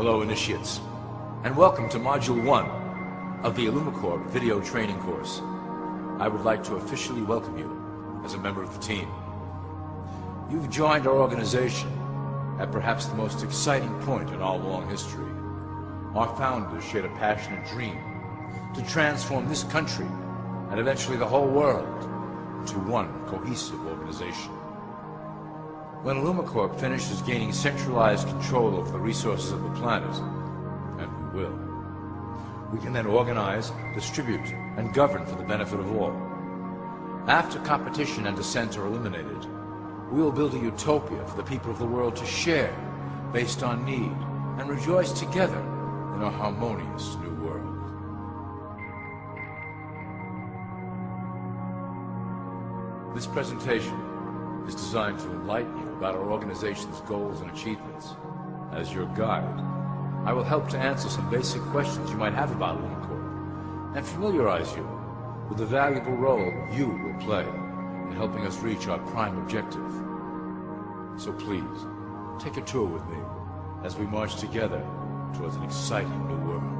Hello, initiates, and welcome to Module 1 of the Illumicorp video training course. I would like to officially welcome you as a member of the team. You've joined our organization at perhaps the most exciting point in our long history. Our founders shared a passionate dream to transform this country and eventually the whole world to one cohesive organization. When Illumicorp finishes gaining centralized control over the resources of the planet, and we will, we can then organize, distribute, and govern for the benefit of all. After competition and dissent are eliminated, we will build a utopia for the people of the world to share based on need and rejoice together in a harmonious new world. This presentation is designed to enlighten you about our organization's goals and achievements. As your guide, I will help to answer some basic questions you might have about Illumicorp and familiarize you with the valuable role you will play in helping us reach our prime objective. So please, take a tour with me as we march together towards an exciting new world.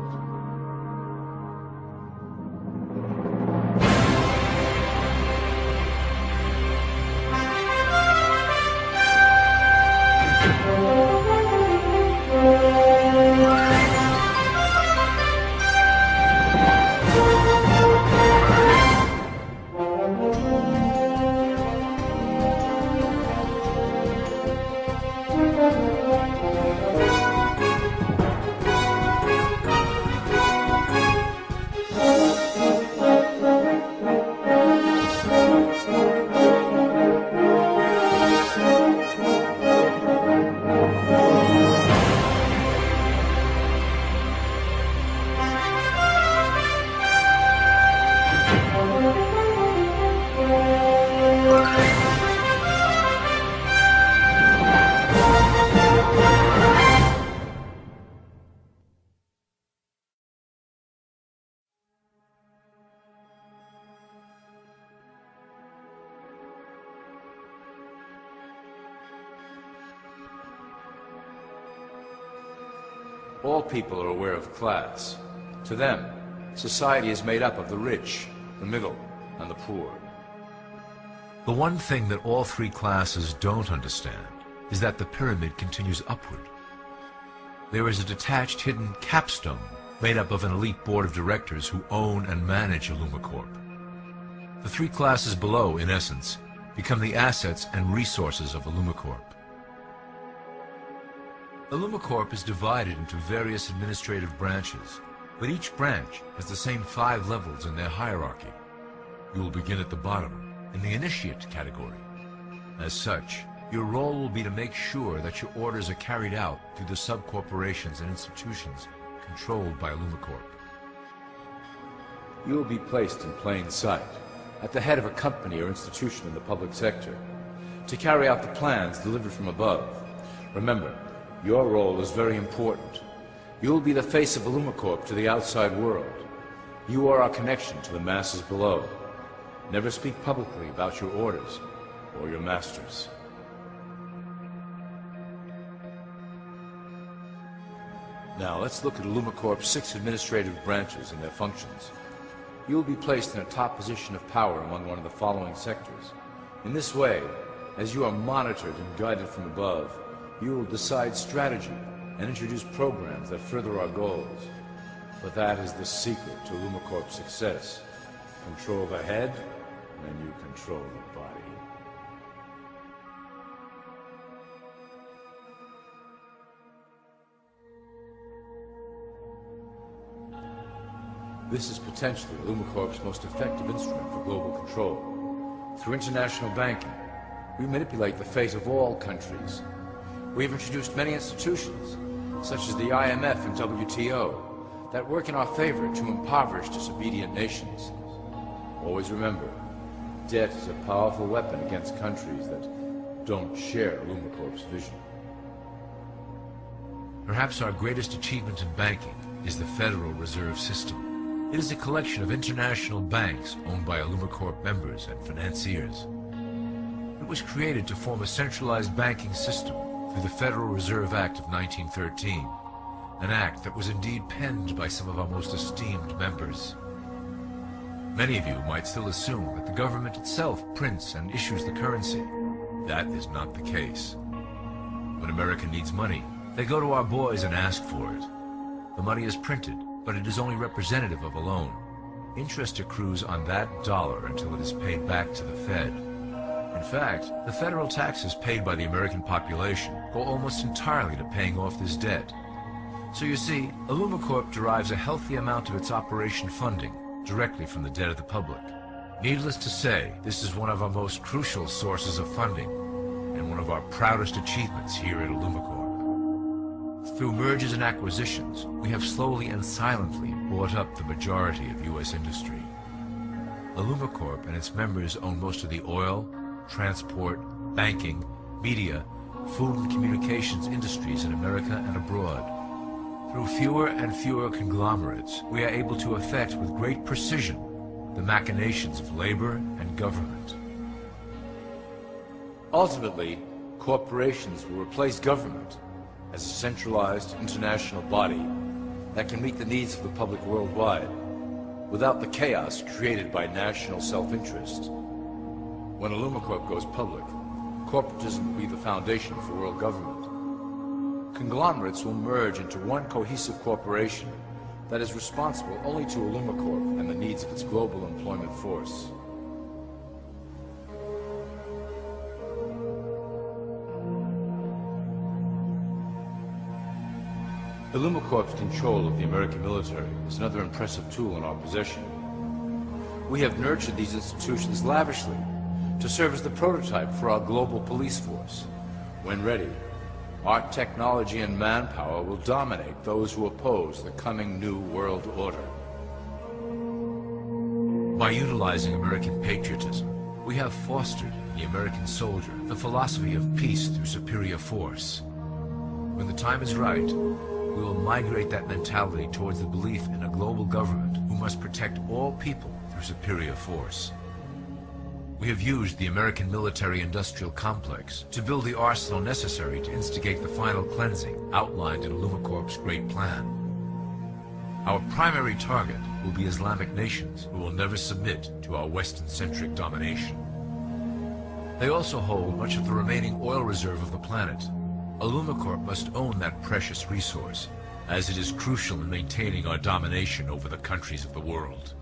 All people are aware of class. To them, society is made up of the rich, the middle, and the poor. The one thing that all three classes don't understand is that the pyramid continues upward. There is a detached hidden capstone made up of an elite board of directors who own and manage Illumicorp. The three classes below, in essence, become the assets and resources of Illumicorp. Illumicorp is divided into various administrative branches, but each branch has the same 5 levels in their hierarchy. You will begin at the bottom, in the Initiate category. As such, your role will be to make sure that your orders are carried out through the sub-corporations and institutions controlled by Illumicorp. You will be placed in plain sight, at the head of a company or institution in the public sector, to carry out the plans delivered from above. Remember, your role is very important. You will be the face of Illumicorp to the outside world. You are our connection to the masses below. Never speak publicly about your orders or your masters. Now let's look at Illumicorp's 6 administrative branches and their functions. You will be placed in a top position of power among one of the following sectors. In this way, as you are monitored and guided from above, you will decide strategy and introduce programs that further our goals. But that is the secret to Illumicorp's success. Control the head, and you control the body. This is potentially Illumicorp's most effective instrument for global control. Through international banking, we manipulate the fate of all countries. We have introduced many institutions, such as the IMF and WTO, that work in our favor to impoverish disobedient nations. Always remember, debt is a powerful weapon against countries that don't share Illumicorp's vision. Perhaps our greatest achievement in banking is the Federal Reserve System. It is a collection of international banks owned by Illumicorp members and financiers. It was created to form a centralized banking system through the Federal Reserve Act of 1913, an act that was indeed penned by some of our most esteemed members. Many of you might still assume that the government itself prints and issues the currency. That is not the case. When America needs money, they go to our boys and ask for it. The money is printed, but it is only representative of a loan. Interest accrues on that dollar until it is paid back to the Fed. In fact, the federal taxes paid by the American population go almost entirely to paying off this debt. So you see, Illumicorp derives a healthy amount of its operation funding directly from the debt of the public. Needless to say, this is one of our most crucial sources of funding, and one of our proudest achievements here at Illumicorp. Through mergers and acquisitions, we have slowly and silently bought up the majority of U.S. industry. Illumicorp and its members own most of the oil, transport, banking, media, food and communications industries in America and abroad. Through fewer and fewer conglomerates, we are able to effect with great precision the machinations of labor and government. Ultimately, corporations will replace government as a centralized international body that can meet the needs of the public worldwide without the chaos created by national self-interest. When Illumicorp goes public, corporatism will be the foundation for world government. Conglomerates will merge into one cohesive corporation that is responsible only to Illumicorp and the needs of its global employment force. Illumicorp's control of the American military is another impressive tool in our possession. We have nurtured these institutions lavishly to serve as the prototype for our global police force. When ready, our technology and manpower will dominate those who oppose the coming new world order. By utilizing American patriotism, we have fostered in the American soldier the philosophy of peace through superior force. When the time is right, we will migrate that mentality towards the belief in a global government who must protect all people through superior force. We have used the American military-industrial complex to build the arsenal necessary to instigate the final cleansing outlined in Illumicorp's great plan. Our primary target will be Islamic nations who will never submit to our Western-centric domination. They also hold much of the remaining oil reserve of the planet. Illumicorp must own that precious resource, as it is crucial in maintaining our domination over the countries of the world.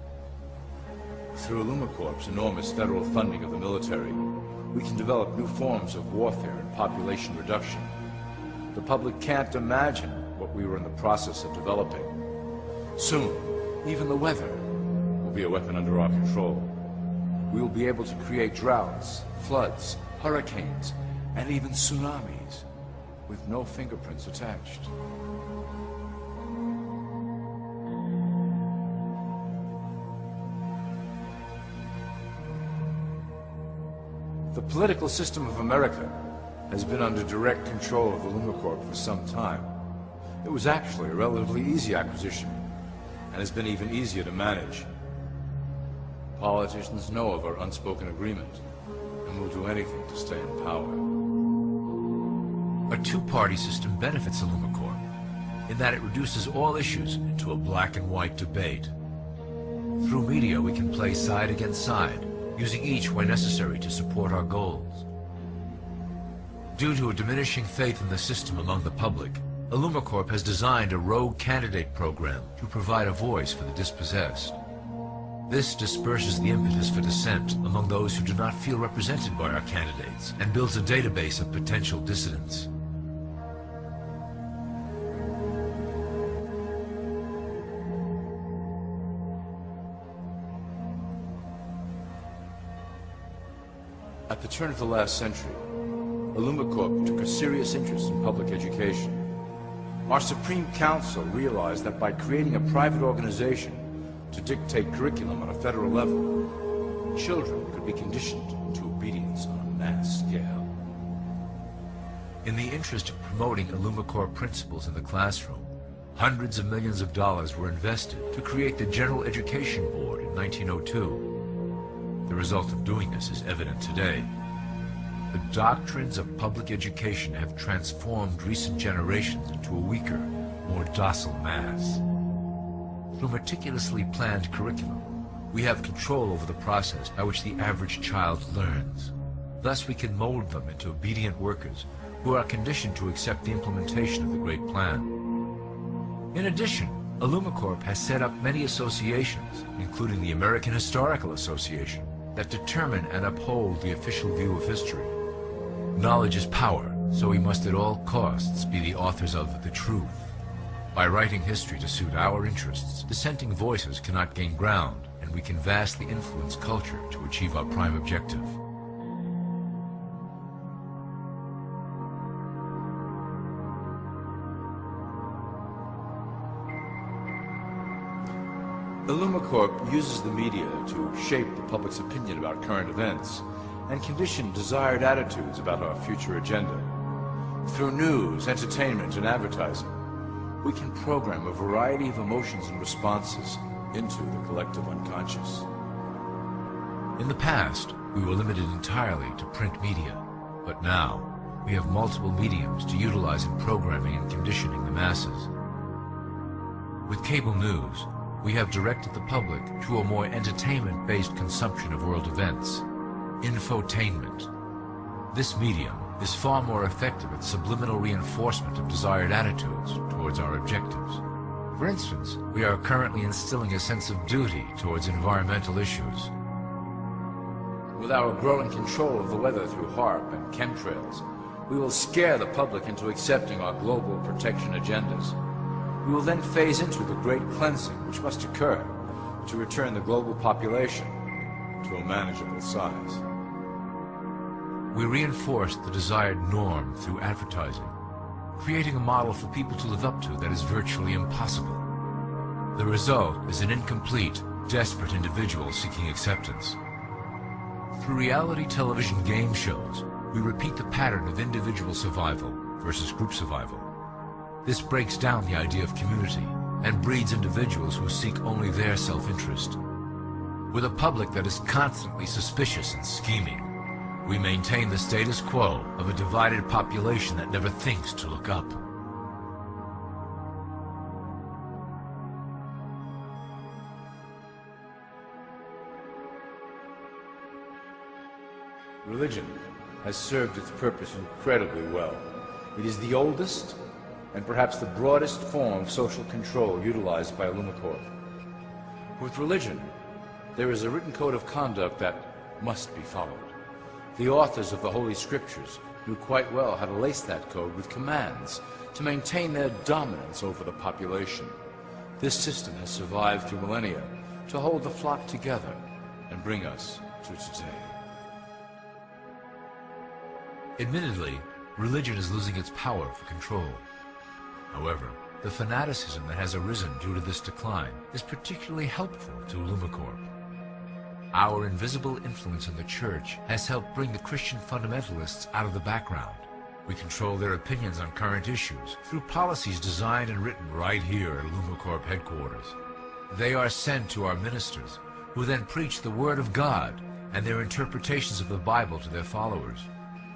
Through Illumicorp's enormous federal funding of the military, we can develop new forms of warfare and population reduction. The public can't imagine what we were in the process of developing. Soon, even the weather will be a weapon under our control. We will be able to create droughts, floods, hurricanes, and even tsunamis with no fingerprints attached. The political system of America has been under direct control of Illumicorp for some time. It was actually a relatively easy acquisition, and has been even easier to manage. Politicians know of our unspoken agreement, and will do anything to stay in power. A two-party system benefits Illumicorp, in that it reduces all issues to a black and white debate. Through media, we can play side against side, using each where necessary to support our goals. Due to a diminishing faith in the system among the public, Illumicorp has designed a rogue candidate program to provide a voice for the dispossessed. This disperses the impetus for dissent among those who do not feel represented by our candidates and builds a database of potential dissidents. At the turn of the last century, Illumicorp took a serious interest in public education. Our Supreme Council realized that by creating a private organization to dictate curriculum on a federal level, children could be conditioned into obedience on a mass scale. In the interest of promoting Illumicorp principles in the classroom, hundreds of millions of dollars were invested to create the General Education Board in 1902. The result of doing this is evident today. The doctrines of public education have transformed recent generations into a weaker, more docile mass. Through meticulously planned curriculum, we have control over the process by which the average child learns. Thus we can mold them into obedient workers who are conditioned to accept the implementation of the Great Plan. In addition, Illumicorp has set up many associations, including the American Historical Association, that determine and uphold the official view of history. Knowledge is power, so we must at all costs be the authors of the truth. By writing history to suit our interests, dissenting voices cannot gain ground, and we can vastly influence culture to achieve our prime objective. Illumicorp uses the media to shape the public's opinion about current events and condition desired attitudes about our future agenda. Through news, entertainment, and advertising, we can program a variety of emotions and responses into the collective unconscious. In the past, we were limited entirely to print media, but now we have multiple mediums to utilize in programming and conditioning the masses. With cable news, we have directed the public to a more entertainment-based consumption of world events, infotainment. This medium is far more effective at subliminal reinforcement of desired attitudes towards our objectives. For instance, we are currently instilling a sense of duty towards environmental issues. With our growing control of the weather through HARP and chemtrails, we will scare the public into accepting our global protection agendas. We will then phase into the great cleansing which must occur to return the global population to a manageable size. We reinforce the desired norm through advertising, creating a model for people to live up to that is virtually impossible. The result is an incomplete, desperate individual seeking acceptance. Through reality television game shows, we repeat the pattern of individual survival versus group survival. This breaks down the idea of community and breeds individuals who seek only their self-interest. With a public that is constantly suspicious and scheming, we maintain the status quo of a divided population that never thinks to look up. Religion has served its purpose incredibly well. It is the oldest and perhaps the broadest form of social control utilized by Illumicorp. With religion, there is a written code of conduct that must be followed. The authors of the Holy Scriptures knew quite well how to lace that code with commands to maintain their dominance over the population. This system has survived through millennia to hold the flock together and bring us to today. Admittedly, religion is losing its power for control. However, the fanaticism that has arisen due to this decline is particularly helpful to Illumicorp. Our invisible influence in the Church has helped bring the Christian fundamentalists out of the background. We control their opinions on current issues through policies designed and written right here at Illumicorp headquarters. They are sent to our ministers, who then preach the Word of God and their interpretations of the Bible to their followers.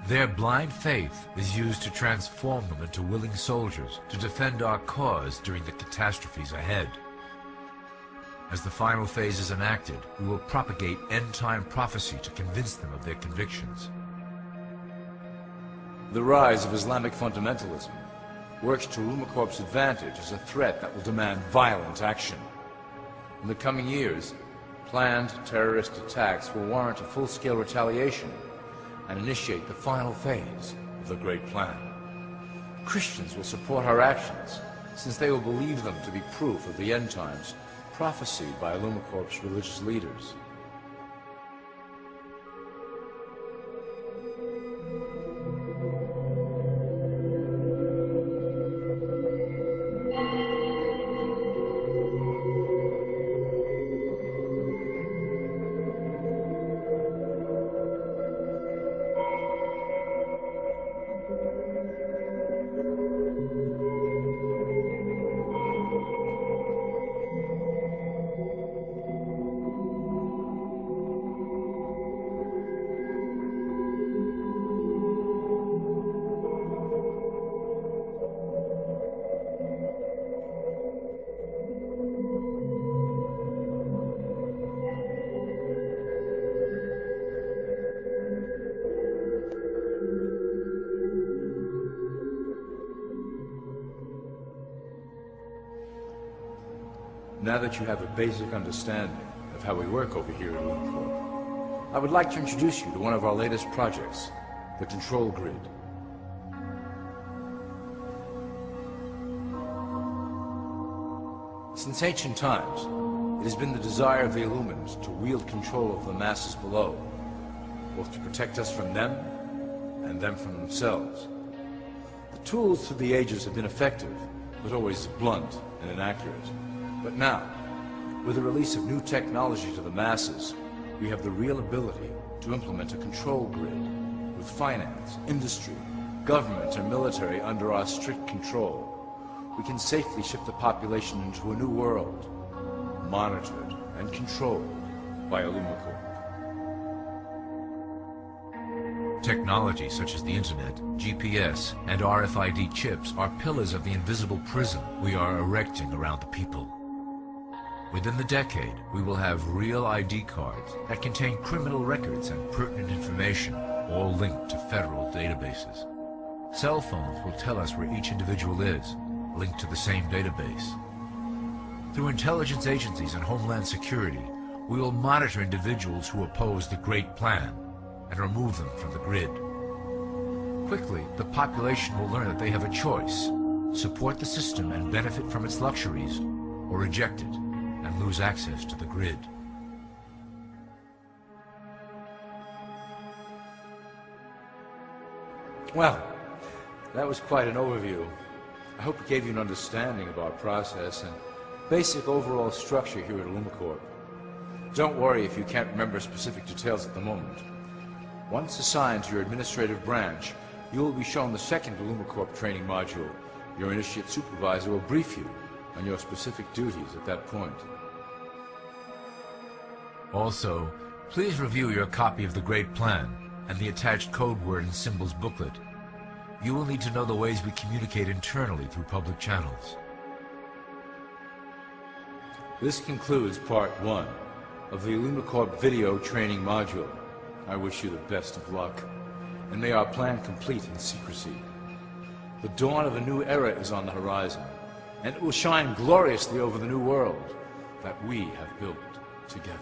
Their blind faith is used to transform them into willing soldiers to defend our cause during the catastrophes ahead. As the final phase is enacted, we will propagate end-time prophecy to convince them of their convictions. The rise of Islamic fundamentalism works to Illumicorp's advantage as a threat that will demand violent action. In the coming years, planned terrorist attacks will warrant a full-scale retaliation and initiate the final phase of the Great Plan. Christians will support our actions, since they will believe them to be proof of the end times prophesied by Illumicorp's religious leaders. Now that you have a basic understanding of how we work over here at Illumicorp, I would like to introduce you to one of our latest projects, the Control Grid. Since ancient times, it has been the desire of the Illumined to wield control of the masses below, both to protect us from them and them from themselves. The tools through the ages have been effective, but always blunt and inaccurate. But now, with the release of new technology to the masses, we have the real ability to implement a control grid with finance, industry, government, and military under our strict control. We can safely ship the population into a new world, monitored and controlled by Illumicorp. Technology such as the Internet, GPS, and RFID chips are pillars of the invisible prison we are erecting around the people. Within the decade, we will have real ID cards that contain criminal records and pertinent information, all linked to federal databases. Cell phones will tell us where each individual is, linked to the same database. Through intelligence agencies and Homeland Security, we will monitor individuals who oppose the Great Plan and remove them from the grid. Quickly, the population will learn that they have a choice: support the system and benefit from its luxuries, or reject it and lose access to the grid. Well, that was quite an overview. I hope it gave you an understanding of our process and basic overall structure here at Illumicorp. Don't worry if you can't remember specific details at the moment. Once assigned to your administrative branch, you will be shown the second Illumicorp training module. Your initiate supervisor will brief you on your specific duties at that point. Also, please review your copy of the Great Plan and the attached code word and symbols booklet. You will need to know the ways we communicate internally through public channels. This concludes Part 1 of the Illumicorp video training module. I wish you the best of luck, and may our plan complete in secrecy. The dawn of a new era is on the horizon, and it will shine gloriously over the new world that we have built together.